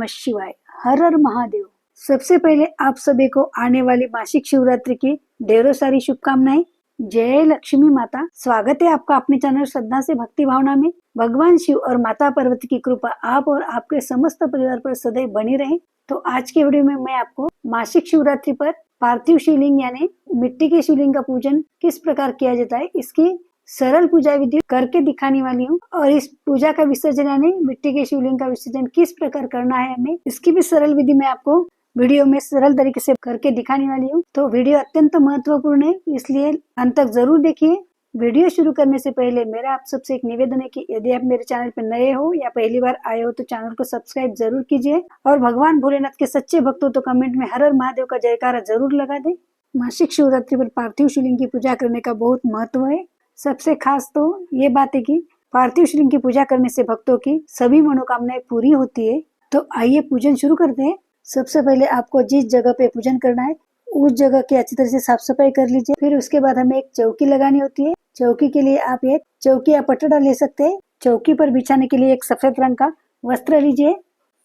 नमः शिवाय। हर हर महादेव। सबसे पहले आप सभी को आने वाली मासिक शिवरात्रि की ढेरों सारी शुभकामनाएं। जय लक्ष्मी माता। स्वागत है आपका अपने चैनल श्रद्धा से भक्ति भावना में। भगवान शिव और माता पार्वती की कृपा आप और आपके समस्त परिवार पर सदैव बनी रहे। तो आज के वीडियो में मैं आपको मासिक शिवरात्रि पर पार्थिव शिवलिंग यानी मिट्टी के शिवलिंग का पूजन किस प्रकार किया जाता है, इसकी सरल पूजा विधि करके दिखाने वाली हूँ। और इस पूजा का विसर्जन यानी मिट्टी के शिवलिंग का विसर्जन किस प्रकार करना है हमें, इसकी भी सरल विधि मैं आपको वीडियो में सरल तरीके से करके दिखाने वाली हूँ। तो वीडियो अत्यंत महत्वपूर्ण है, इसलिए अंत तक जरूर देखिए। वीडियो शुरू करने से पहले मेरा आप सबसे एक निवेदन है कि यदि आप मेरे चैनल पर नए हो या पहली बार आए हो तो चैनल को सब्सक्राइब जरूर कीजिए और भगवान भोलेनाथ के सच्चे भक्तों तो कमेंट में हर हर महादेव का जयकारा जरूर लगा दे। मासिक शिवरात्रि पर पार्थिव शिवलिंग की पूजा करने का बहुत महत्व है। सबसे खास तो ये बात है कि पार्थिव शिवलिंग की पूजा करने से भक्तों की सभी मनोकामनाएं पूरी होती है। तो आइए पूजन शुरू करते हैं। सबसे पहले आपको जिस जगह पे पूजन करना है उस जगह की अच्छी तरह से साफ सफाई कर लीजिए। फिर उसके बाद हमें एक चौकी लगानी होती है। चौकी के लिए आप एक चौकी या पटड़ा ले सकते हैं। चौकी पर बिछाने के लिए एक सफेद रंग का वस्त्र लीजिए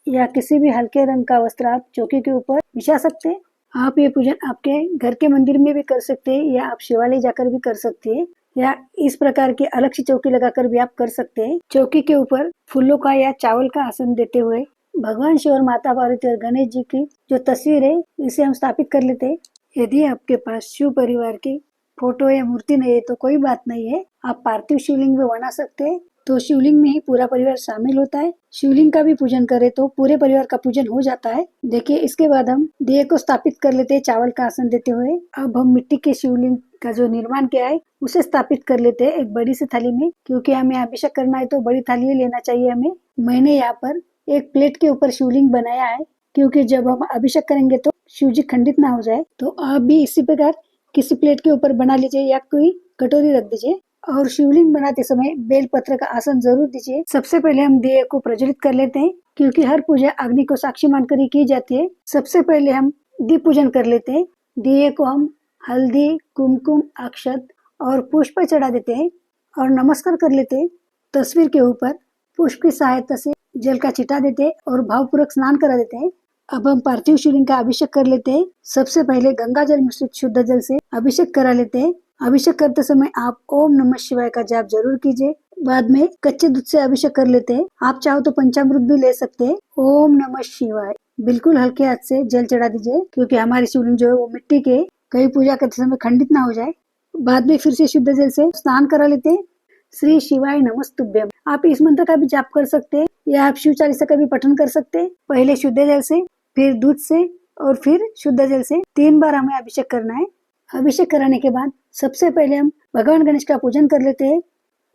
या किसी भी हल्के रंग का वस्त्र आप चौकी के ऊपर बिछा सकते हैं। आप ये पूजन आपके घर के मंदिर में भी कर सकते हैं या आप शिवालय जाकर भी कर सकते हैं या इस प्रकार की अलग सी चौकी लगाकर भी आप कर सकते हैं। चौकी के ऊपर फूलों का या चावल का आसन देते हुए भगवान शिव और माता पार्वती और गणेश जी की जो तस्वीर है इसे हम स्थापित कर लेते हैं। यदि आपके पास शिव परिवार की फोटो या मूर्ति नहीं है तो कोई बात नहीं है, आप पार्थिव शिवलिंग भी बना सकते हैं। तो शिवलिंग में ही पूरा परिवार शामिल होता है। शिवलिंग का भी पूजन करें तो पूरे परिवार का पूजन हो जाता है। देखिए, इसके बाद हम दिए को स्थापित कर लेते हैं चावल का आसन देते हुए। अब हम मिट्टी के शिवलिंग का जो निर्माण किया है उसे स्थापित कर लेते हैं एक बड़ी सी थाली में, क्योंकि हमें अभिषेक करना है तो बड़ी थाली ही लेना चाहिए हमें। मैंने यहाँ पर एक प्लेट के ऊपर शिवलिंग बनाया है, क्योंकि जब हम अभिषेक करेंगे तो शिव जी खंडित ना हो जाए। तो आप भी इसी प्रकार किसी प्लेट के ऊपर बना लीजिए या कोई कटोरी रख दीजिए और शिवलिंग बनाते समय बेल पत्र का आसन जरूर दीजिए। सबसे पहले हम दिए को प्रज्वलित कर लेते हैं, क्योंकि हर पूजा अग्नि को साक्षी मानकर ही की जाती है। सबसे पहले हम दीप पूजन कर लेते हैं। दिए को हम हल्दी, कुमकुम, अक्षत और पुष्प चढ़ा देते हैं और नमस्कार कर लेते हैं। तस्वीर के ऊपर पुष्प की सहायता से जल का छिटा देते हैं और भावपूर्वक स्नान करा देते हैं। अब हम पार्थिव शिवलिंग का अभिषेक कर लेते हैं। सबसे पहले गंगा जल मिश्रित शुद्ध जल से अभिषेक करा लेते हैं। अभिषेक करते समय आप ओम नमः शिवाय का जाप जरूर कीजिए। बाद में कच्चे दूध से अभिषेक कर लेते हैं। आप चाहो तो पंचामृत भी ले सकते हैं। ओम नमः शिवाय बिल्कुल हल्के हाथ से जल चढ़ा दीजिए, क्योंकि हमारी शिवलिंग जो है वो मिट्टी के कहीं पूजा करते समय खंडित ना हो जाए। बाद में फिर से शुद्ध जल से स्नान करा लेते हैं। श्री शिवाय नमस्तुभ्यम। आप इस मंत्र का भी जाप कर सकते हैं या आप शिव चालीसा का भी पठन कर सकते हैं। पहले शुद्ध जल से, फिर दूध से और फिर शुद्ध जल से 3 बार हमें अभिषेक करना है। अभिषेक कराने के बाद सबसे पहले हम भगवान गणेश का पूजन कर लेते हैं।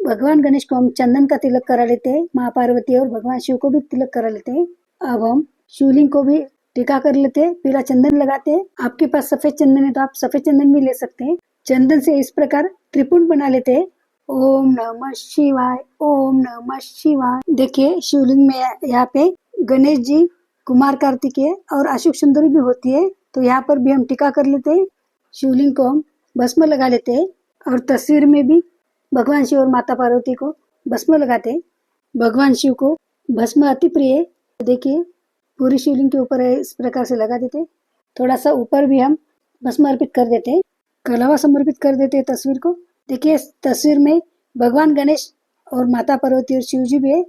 भगवान गणेश को हम चंदन का तिलक करा लेते हैं। माँ पार्वती और भगवान शिव को भी तिलक करा लेते हैं। अब हम शिवलिंग को भी टीका कर लेते हैं, पीला चंदन लगाते हैं। आपके पास सफेद चंदन है तो आप सफेद चंदन भी ले सकते हैं। चंदन से इस प्रकार त्रिपुंड बना लेते हैं। ओम नमः शिवाय, ओम नमः शिवाय। देखिए, शिवलिंग में यहाँ पे गणेश जी, कुमार कार्तिकेय और अशोक सुंदरी भी होती है, तो यहाँ पर भी हम टीका कर लेते हैं। शिवलिंग को हम भस्म लगा लेते हैं और तस्वीर में भी भगवान शिव और माता पार्वती को भस्म लगाते हैं। भगवान शिव को भस्म अति प्रिय है। देखिए, पूरी शिवलिंग के ऊपर इस प्रकार से लगा देते हैं। थोड़ा सा ऊपर भी हम भस्म अर्पित कर देते हैं। कलावा समर्पित कर देते हैं तस्वीर को। देखिए, तस्वीर में भगवान गणेश और माता पार्वती और शिव जी भी है,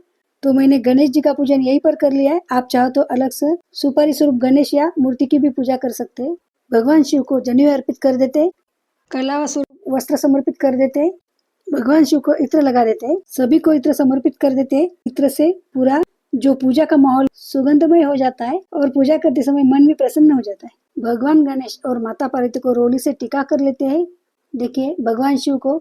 तो मैंने गणेश जी का पूजन यहीं पर कर लिया है। आप चाहो तो अलग से सुपारी स्वरूप गणेश या मूर्ति की भी पूजा कर सकते हैं। भगवान शिव को जनेऊ अर्पित कर देते हैं। कलावा स्वरूप वस्त्र समर्पित कर देते हैं। भगवान शिव को इत्र लगा देते हैं। सभी को इत्र समर्पित कर देते हैं। इत्र से पूरा जो पूजा का माहौल सुगंधमय हो जाता है और पूजा करते समय मन भी प्रसन्न हो जाता है। भगवान गणेश और माता पार्वती को रोली से टीका कर लेते हैं। देखिए, भगवान शिव को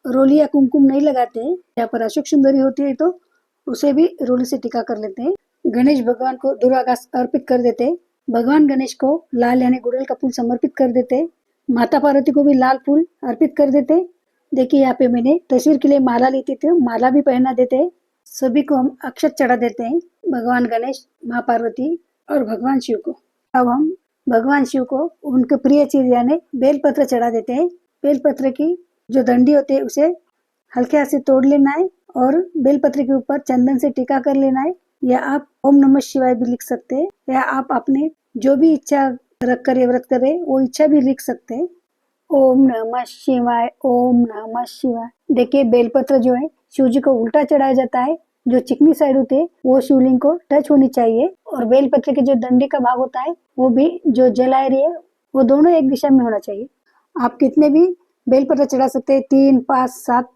रोली या कुमकुम नहीं लगाते हैं। यहाँ पर अशोक सुंदरी होती है तो उसे भी रोली से टीका कर लेते हैं। गणेश भगवान को दुर्वाघास अर्पित कर देते हैं। भगवान गणेश को लाल यानी गुड़हल का फूल समर्पित कर देते हैं। माता पार्वती को भी लाल फूल अर्पित कर देते हैं। देखिए, यहाँ पे मैंने तस्वीर के लिए माला ली थी तो माला भी पहना देते हैं। सभी को हम अक्षत चढ़ा देते हैं, भगवान गणेश, माँ पार्वती और भगवान शिव को। अब हम भगवान शिव को उनके प्रिय चीज यानी बेलपत्र चढ़ा देते हैं। बेलपत्र की जो डंडी होती है उसे हल्के हाथ से तोड़ लेना है और बेलपत्र के ऊपर चंदन से टीका कर लेना है। या आप ओम नमः शिवाय भी लिख सकते हैं, या आप अपने जो भी इच्छा रख कर ये व्रत करे वो इच्छा भी लिख सकते हैं। ओम नमः शिवाय, ओम नमः शिवाय। देखिए बेलपत्र जो है शिव जी को उल्टा चढ़ाया जाता है, जो चिकनी साइड होती है वो शिवलिंग को टच होनी चाहिए, और बेलपत्र के जो डंडे का भाग होता है वो भी जो जला रही है वो दोनों एक दिशा में होना चाहिए। आप कितने भी बेलपत्र चढ़ा सकते हैं, 3, 5, 7,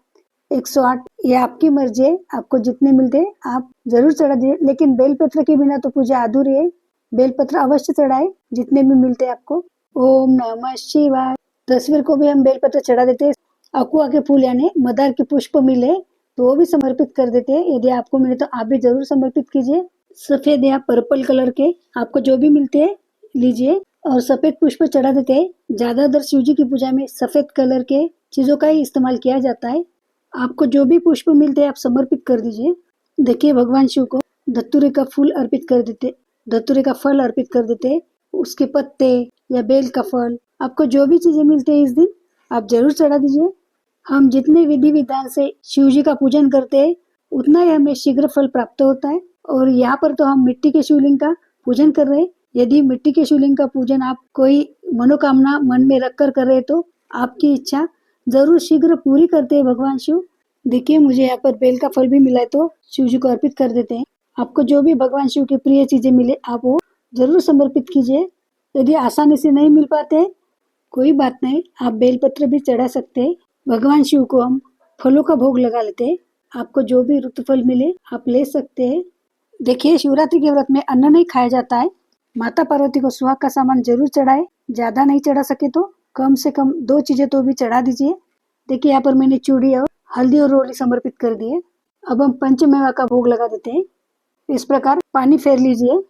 108, ये आपकी मर्जी है, आपको जितने मिलते हैं आप जरूर चढ़ा दीजिए, लेकिन बेलपत्र के बिना तो पूजा अधूरी है। बेलपत्र अवश्य चढ़ाए जितने भी मिलते हैं आपको। ओम नमः शिवाय। तस्वीर को भी हम बेलपत्र चढ़ा देते हैं। अकुआ के फूल यानी मदार के पुष्प मिले तो वो भी समर्पित कर देते हैं, यदि आपको मिले तो आप भी जरूर समर्पित कीजिए। सफेद या पर्पल कलर के आपको जो भी मिलते हैं लीजिए और सफेद पुष्प चढ़ा देते हैं। ज्यादातर शिव जी की पूजा में सफेद कलर के चीजों का ही इस्तेमाल किया जाता है। आपको जो भी पुष्प मिलते हैं आप समर्पित कर दीजिए। देखिए भगवान शिव को धतूरे का फूल अर्पित कर देते, धतूरे का फल अर्पित कर देते, उसके पत्ते या बेल का फल, आपको जो भी चीजें मिलते हैं इस दिन आप जरूर चढ़ा दीजिए। हम जितने विधि विधान से शिव जी का पूजन करते हैं उतना ही हमें शीघ्र फल प्राप्त होता है। और यहाँ पर तो हम मिट्टी के शिवलिंग का पूजन कर रहे हैं। यदि मिट्टी के शिवलिंग का पूजन आप कोई मनोकामना मन में रख कर रहे हैं तो आपकी इच्छा जरूर शीघ्र पूरी करते हैं भगवान शिव। देखिए मुझे यहाँ पर बेल का फल भी मिला है तो शिव जी को अर्पित कर देते हैं। आपको जो भी भगवान शिव की प्रिय चीजें मिले आप वो जरूर समर्पित कीजिए। यदि आसानी से नहीं मिल पाते कोई बात नहीं, आप बेलपत्र भी चढ़ा सकते हैं। भगवान शिव को हम फलों का भोग लगा लेते हैं। आपको जो भी ऋतु फल मिले आप ले सकते हैं। देखिए शिवरात्रि के व्रत में अन्न नहीं खाया जाता है। माता पार्वती को सुहाग का सामान जरूर चढ़ाए, ज्यादा नहीं चढ़ा सके तो कम से कम 2 चीजें तो भी चढ़ा दीजिए। देखिए यहाँ पर मैंने चूड़ी और हल्दी और रोली समर्पित कर दिए। अब हम पंचमेवा का भोग लगा देते हैं। इस प्रकार पानी फेर लीजिए,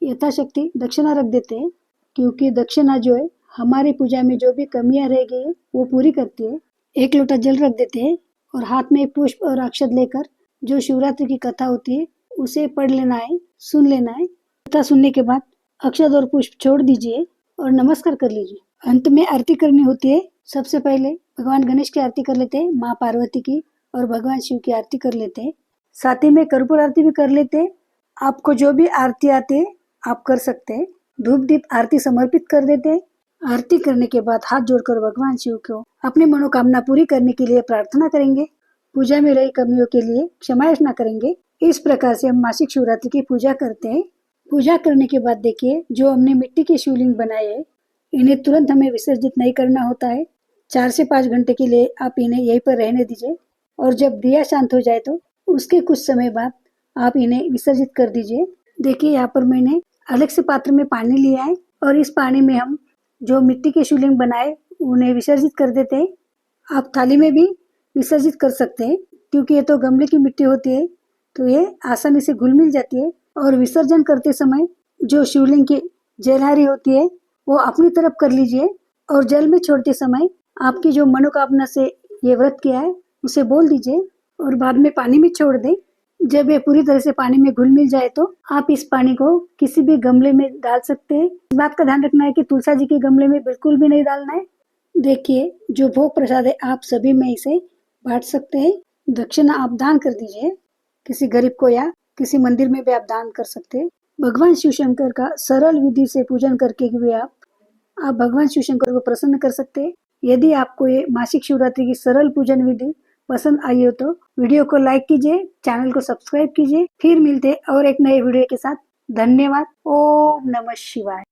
यथाशक्ति दक्षिणा रख देते हैं, क्योंकि दक्षिणा जो है हमारी पूजा में जो भी कमियां रह गई है वो पूरी करती है। 1 लोटा जल रख देते हैं और हाथ में पुष्प और अक्षत लेकर जो शिवरात्रि की कथा होती है उसे पढ़ लेना है, सुन लेना है। कथा सुनने के बाद अक्षत और पुष्प छोड़ दीजिए और नमस्कार कर लीजिए। अंत में आरती करनी होती है। सबसे पहले भगवान गणेश की आरती कर लेते हैं, माँ पार्वती की और भगवान शिव की आरती कर लेते हैं। साथ ही में कर्पूर आरती भी कर लेते हैं। आपको जो भी आरती आती है आप कर सकते हैं। धूप दीप आरती समर्पित कर देते हैं। आरती करने के बाद हाथ जोड़कर भगवान शिव को अपनी मनोकामना पूरी करने के लिए प्रार्थना करेंगे। पूजा में रही कमियों के लिए क्षमा याचना करेंगे। इस प्रकार से हम मासिक शिवरात्रि की पूजा करते हैं। पूजा करने के बाद देखिए जो हमने मिट्टी के शिवलिंग बनाए हैं इन्हें तुरंत हमें विसर्जित नहीं करना होता है। 4 से 5 घंटे के लिए आप इन्हें यहीं पर रहने दीजिए और जब दिया शांत हो जाए तो उसके कुछ समय बाद आप इन्हें विसर्जित कर दीजिए। देखिए यहाँ पर मैंने अलग से पात्र में पानी लिया है और इस पानी में हम जो मिट्टी के शिवलिंग बनाए उन्हें विसर्जित कर देते हैं। आप थाली में भी विसर्जित कर सकते हैं, क्योंकि ये तो गमले की मिट्टी होती है तो ये आसानी से घुल मिल जाती है। और विसर्जन करते समय जो शिवलिंग की जलहारी होती है वो अपनी तरफ कर लीजिए और जल में छोड़ते समय आपकी जो मनोकामना से ये व्रत किया है उसे बोल दीजिए और बाद में पानी में छोड़ दें। जब ये पूरी तरह से पानी में घुल मिल जाए तो आप इस पानी को किसी भी गमले में डाल सकते हैं। इस बात का ध्यान रखना है कि तुलसा जी के गमले में बिल्कुल भी नहीं डालना है। देखिए जो भोग प्रसाद है आप सभी में इसे बांट सकते हैं। दक्षिणा आप दान कर दीजिए किसी गरीब को या किसी मंदिर में भी आप दान कर सकते हैं। भगवान शिव शंकर का सरल विधि से पूजन करके भी आप भगवान शिव शंकर को प्रसन्न कर सकते हैं। यदि आपको ये मासिक शिवरात्रि की सरल पूजन विधि पसंद आई हो तो वीडियो को लाइक कीजिए, चैनल को सब्सक्राइब कीजिए। फिर मिलते और एक नए वीडियो के साथ। धन्यवाद। ओम नमः शिवाय।